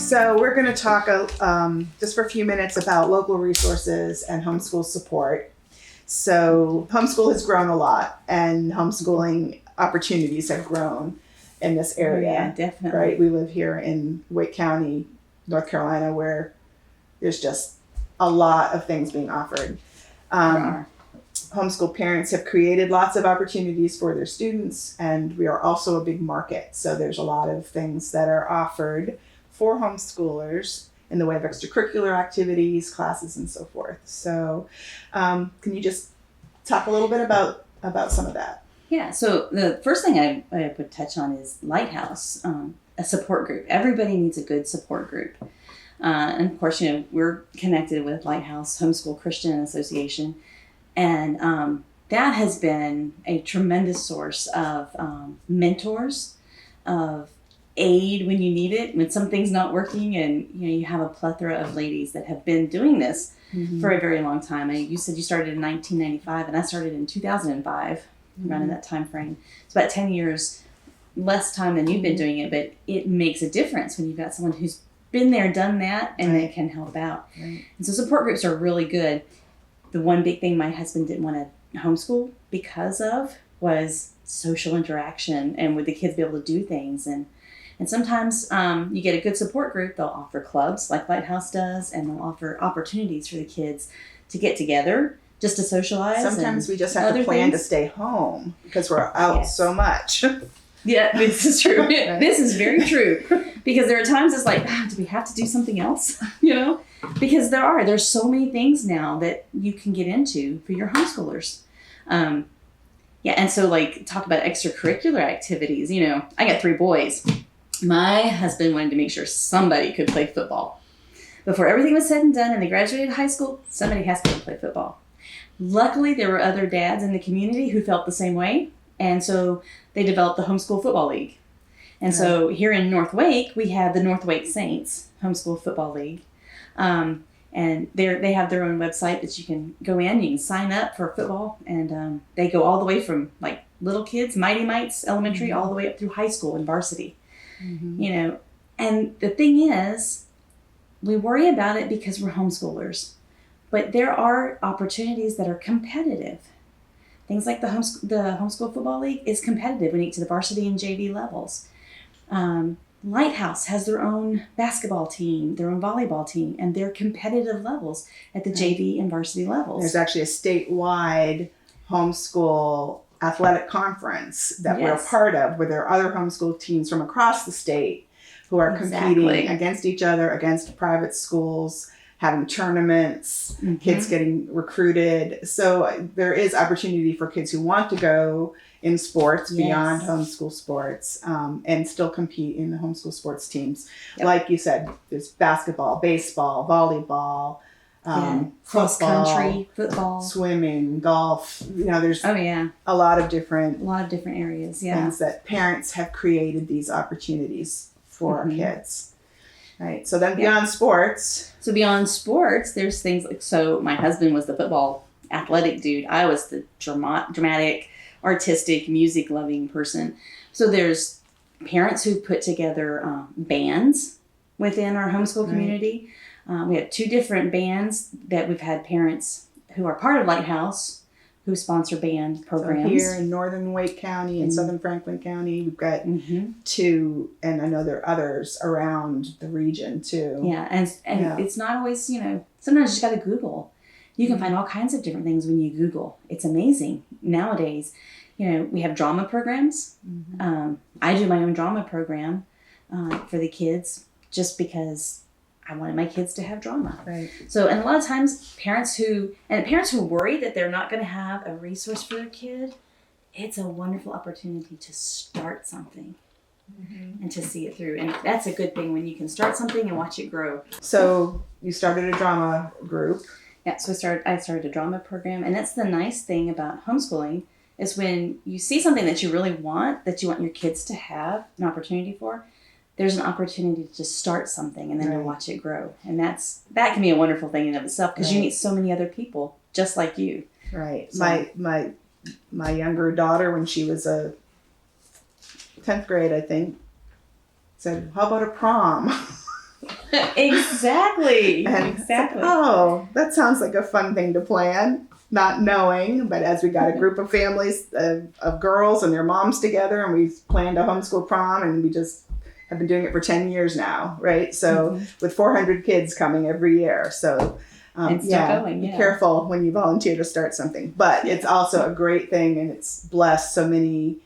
So we're going to talk just for a few minutes about local resources and homeschool support. So homeschool has grown a lot, and homeschooling opportunities have grown in this area. Yeah, definitely. Right? We live here in Wake County, North Carolina, where there's just a lot of things being offered. Homeschool parents have created lots of opportunities for their students, and we are also a big market. So there's a lot of things that are offered for homeschoolers in the way of extracurricular activities, classes, and so forth. So can you just talk a little bit about some of that? Yeah, so the first thing I would touch on is Lighthouse, a support group. Everybody needs a good support group. And of course, we're connected with Lighthouse Homeschool Christian Association. And that has been a tremendous source of mentors, of aid when you need it, when something's not working, and you have a plethora of ladies that have been doing this for a very long time. You said you started in 1995, and I started in 2005, around in that time frame. It's about 10 years less time than you've been doing it, but it makes a difference when you've got someone who's been there, done that, and they can help out. Right. And so support groups are really good. The one big thing my husband didn't want to homeschool because of was social interaction, and would the kids be able to do things. And sometimes you get a good support group, they'll offer clubs like Lighthouse does, and they'll offer opportunities for the kids to get together, just to socialize. Sometimes we just have to plan to stay home because we're out so much. Yeah, this is true. Right. This is very true. Because there are times it's like, do we have to do something else? Because there's so many things now that you can get into for your homeschoolers. And so talk about extracurricular activities. I got 3 boys. My husband wanted to make sure somebody could play football. Before everything was said and done and they graduated high school, somebody has to go play football. Luckily, there were other dads in the community who felt the same way. And so they developed the Homeschool Football League. And so here in North Wake, we have the North Wake Saints Homeschool Football League. And they have their own website that you can go in, you can sign up for football. And they go all the way from little kids, Mighty Mites Elementary, all the way up through high school and varsity. And the thing is, we worry about it because we're homeschoolers. But there are opportunities that are competitive. Things like the Homeschool Football League is competitive when you get to the varsity and JV levels. Lighthouse has their own basketball team, their own volleyball team, and they're competitive levels at the JV and varsity levels. There's actually a statewide homeschool athletic conference that we're a part of, where there are other homeschool teams from across the state who are competing against each other, against private schools, having tournaments, kids getting recruited. So there is opportunity for kids who want to go in sports beyond homeschool sports and still compete in the homeschool sports teams. Yep. Like you said, there's basketball, baseball, volleyball, cross country, football, swimming, golf. There's a lot of different areas. Things that parents have created these opportunities for our kids. Right. So then beyond sports. So beyond sports, there's things so my husband was the football athletic dude. I was the dramatic, artistic, music-loving person. So there's parents who put together bands within our homeschool community. We have 2 different bands that we've had parents who are part of Lighthouse who sponsor band programs. So here in northern Wake County and southern Franklin County, we've got 2, and I know there are others around the region too. Yeah, and it's not always, sometimes you just got to Google. You can find all kinds of different things when you Google. It's amazing. Nowadays, we have drama programs. I do my own drama program for the kids just because I wanted my kids to have drama. Right. So, and a lot of times parents who worry that they're not going to have a resource for their kid, it's a wonderful opportunity to start something and to see it through. And that's a good thing when you can start something and watch it grow. So you started a drama group. Yeah, so I started a drama program. And that's the nice thing about homeschooling is when you see something that you really want, that you want your kids to have an opportunity for, there's an opportunity to just start something and then to watch it grow. And that can be a wonderful thing in and of itself because you meet so many other people just like you. Right. So, my younger daughter, when she was 10th grade, I think, said, how about a prom? Exactly. And Exactly. oh, that sounds like a fun thing to plan, not knowing. But as we got a group of families of girls and their moms together, and we planned a homeschool prom, and we just have been doing it for 10 years now, right? So with 400 kids coming every year. So and still going, be careful when you volunteer to start something. But it's also a great thing, and it's blessed so many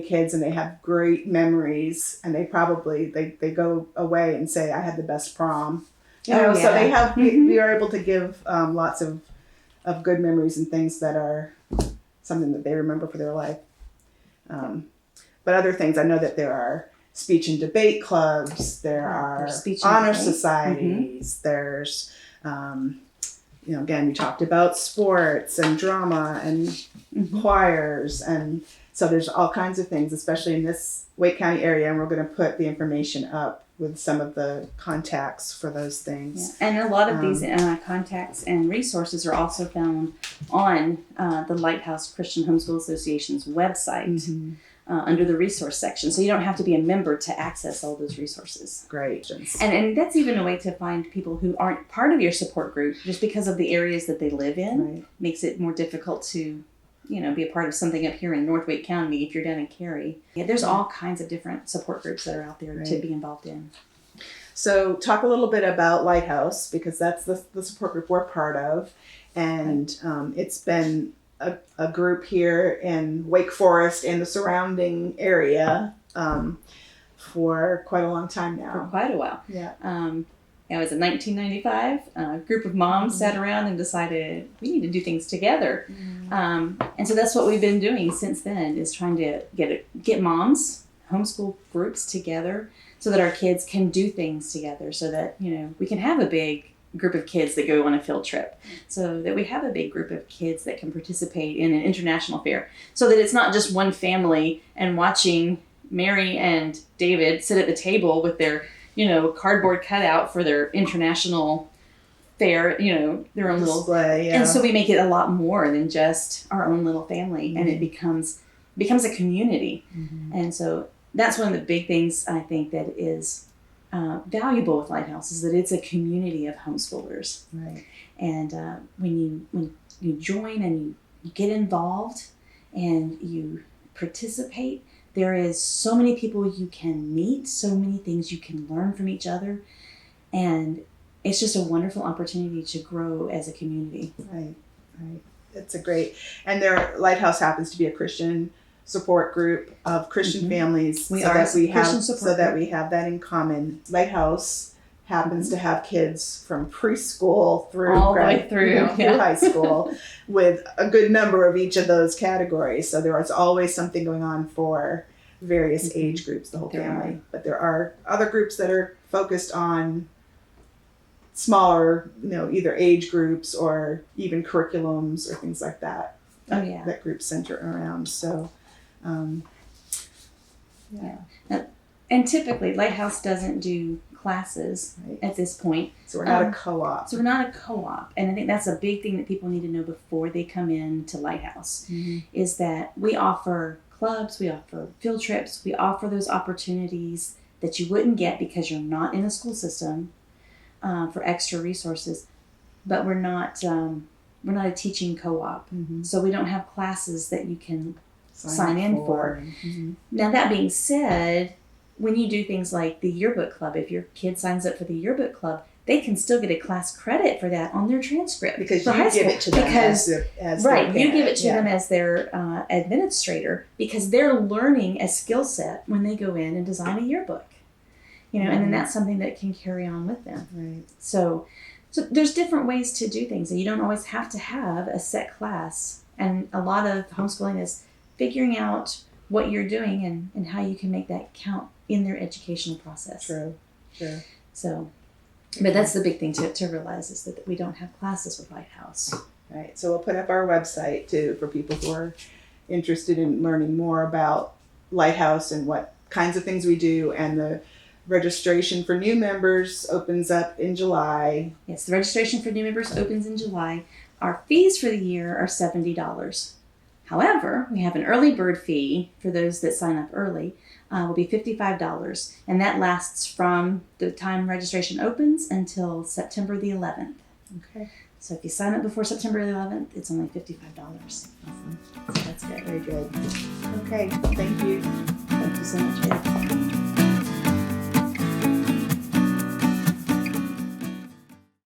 kids, and they have great memories, and they probably they go away and say, I had the best prom. So they have we are able to give lots of good memories and things that are something that they remember for their life. But other things, I know that there are speech and debate clubs, there are honor societies, there's again, we talked about sports and drama and choirs, and so there's all kinds of things, especially in this Wake County area, and we're going to put the information up with some of the contacts for those things. Yeah. And a lot of these contacts and resources are also found on the Lighthouse Christian Homeschool Association's website under the resource section. So you don't have to be a member to access all those resources. Great. And that's even a way to find people who aren't part of your support group just because of the areas that they live in. Makes it more difficult to be a part of something up here in North Wake County if you're down in Cary. Yeah, there's all kinds of different support groups that are out there to be involved in. So talk a little bit about Lighthouse, because that's the support group we're part of. And it's been a group here in Wake Forest and the surrounding area for quite a long time now. For quite a while. Yeah. It was in 1995. A group of moms sat around and decided we need to do things together. And so that's what we've been doing since then, is trying to get moms, homeschool groups together so that our kids can do things together, so that, we can have a big group of kids that go on a field trip, so that we have a big group of kids that can participate in an international fair, so that it's not just one family and watching Mary and David sit at the table with their cardboard cutout for their international fair, their own little display. And so we make it a lot more than just our own little family, and it becomes a community. And so that's one of the big things I think that is valuable with Lighthouse, is that it's a community of homeschoolers. Right. And when you join and you get involved and you participate, there is so many people you can meet, so many things you can learn from each other, and it's just a wonderful opportunity to grow as a community. Right. It's a great, and Lighthouse happens to be a Christian support group of Christian families, so that we have that in common. Lighthouse happens to have kids from preschool through high school, with a good number of each of those categories. So there is always something going on for various age groups, the whole family. But there are other groups that are focused on smaller, either age groups or even curriculums or things like that. That groups center around. So. And typically Lighthouse doesn't do classes at this point. So we're not a co-op. And I think that's a big thing that people need to know before they come in to Lighthouse, is that we offer clubs, we offer field trips, we offer those opportunities that you wouldn't get because you're not in a school system, for extra resources. But we're not a teaching co-op. So we don't have classes that you can sign in for. Now, that being said, when you do things like the yearbook club, if your kid signs up for the yearbook club, they can still get a class credit for that on their transcript. Because you give it to them as you give it to them as their administrator, because they're learning a skill set when they go in and design a yearbook. And then that's something that can carry on with them. Right. So there's different ways to do things, and you don't always have to have a set class. And a lot of homeschooling is figuring out what you're doing and how you can make that count in their educational process. True. So, but that's the big thing to realize, is that we don't have classes with Lighthouse. Right. So we'll put up our website too for people who are interested in learning more about Lighthouse and what kinds of things we do. And the registration for new members opens up in July. Yes, the registration for new members opens in July. Our fees for the year are $70 However, we have an early bird fee for those that sign up early. Will be $55, and that lasts from the time registration opens until September the 11th. Okay. So if you sign up before September the 11th, it's only $55. Awesome. So that's good. Very good. Okay. Thank you. Thank you so much, Beth.